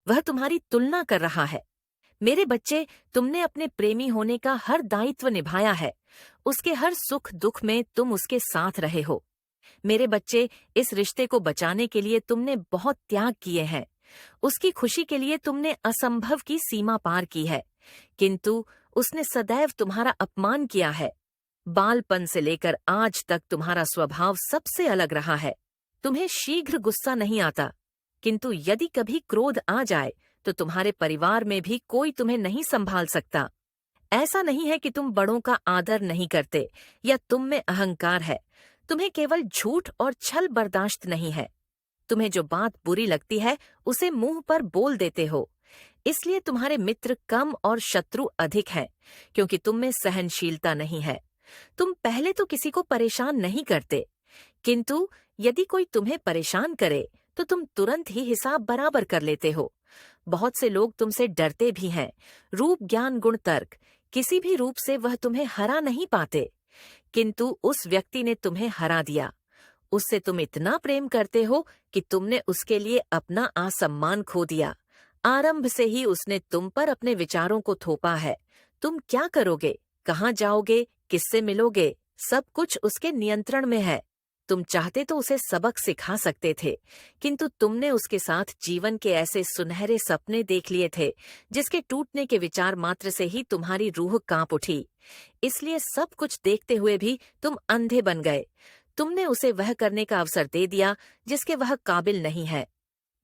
वह तुम्हारी तुलना कर रहा है। मेरे बच्चे, तुमने अपने प्रेमी होने का हर दायित्व निभाया है। उसके हर सुख दुख में तुम उसके साथ रहे हो। मेरे बच्चे, इस रिश्ते को बचाने के लिए तुमने बहुत त्याग किए हैं। उसकी खुशी के लिए तुमने असंभव की सीमा पार की है, किंतु उसने सदैव तुम्हारा अपमान किया है। बालपन से लेकर आज तक तुम्हारा स्वभाव सबसे अलग रहा है। तुम्हें शीघ्र गुस्सा नहीं आता, किंतु यदि कभी क्रोध आ जाए तो तुम्हारे परिवार में भी कोई तुम्हें नहीं संभाल सकता। ऐसा नहीं है कि तुम बड़ों का आदर नहीं करते या तुम में अहंकार है। तुम्हें केवल झूठ और छल बर्दाश्त नहीं है। तुम्हें जो बात बुरी लगती है उसे मुंह पर बोल देते हो। इसलिए तुम्हारे मित्र कम और शत्रु अधिक हैं, क्योंकि तुम में सहनशीलता नहीं है। तुम पहले तो किसी को परेशान नहीं करते, किंतु यदि कोई तुम्हें परेशान करे तो तुम तुरंत ही हिसाब बराबर कर लेते हो। बहुत से लोग तुमसे डरते भी हैं। रूप, ज्ञान, गुण, तर्क, किसी भी रूप से वह तुम्हें हरा नहीं पाते, किंतु उस व्यक्ति ने तुम्हें हरा दिया। उससे तुम इतना प्रेम करते हो कि तुमने उसके लिए अपना आसम्मान खो दिया। आरंभ से ही उसने तुम पर अपने विचारों को थोपा है। तुम क्या करोगे, कहाँ जाओगे, किससे मिलोगे, सब कुछ उसके नियंत्रण में है। तुम चाहते तो उसे सबक सिखा सकते थे, किंतु तुमने उसके साथ जीवन के ऐसे सुनहरे सपने देख लिए थे जिसके टूटने के विचार मात्र से ही तुम्हारी रूह कांप उठी। इसलिए सब कुछ देखते हुए भी तुम अंधे बन गए। तुमने उसे वह करने का अवसर दे दिया जिसके वह काबिल नहीं है।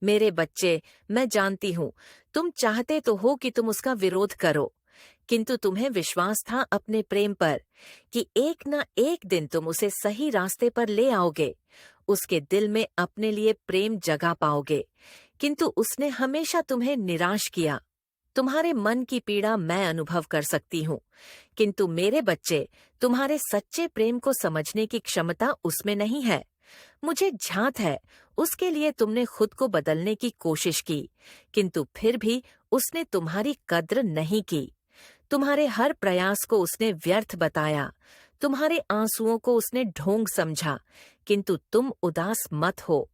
मेरे बच्चे, मैं जानती हूँ, तुम चाहते तो हो कि तुम उसका विरोध करो, किंतु तुम्हें विश्वास था अपने प्रेम पर कि एक न एक दिन तुम उसे सही रास्ते पर ले आओगे, उसके दिल में अपने लिए प्रेम जगा पाओगे। किंतु उसने हमेशा तुम्हें निराश किया। तुम्हारे मन की पीड़ा मैं अनुभव कर सकती हूँ, किंतु मेरे बच्चे, तुम्हारे सच्चे प्रेम को समझने की क्षमता उसमें नहीं है। मुझे झांत है, उसके लिए तुमने खुद को बदलने की कोशिश की, किंतु फिर भी उसने तुम्हारी कद्र नहीं की। तुम्हारे हर प्रयास को उसने व्यर्थ बताया। तुम्हारे आंसुओं को उसने ढोंग समझा, किंतु तुम उदास मत हो।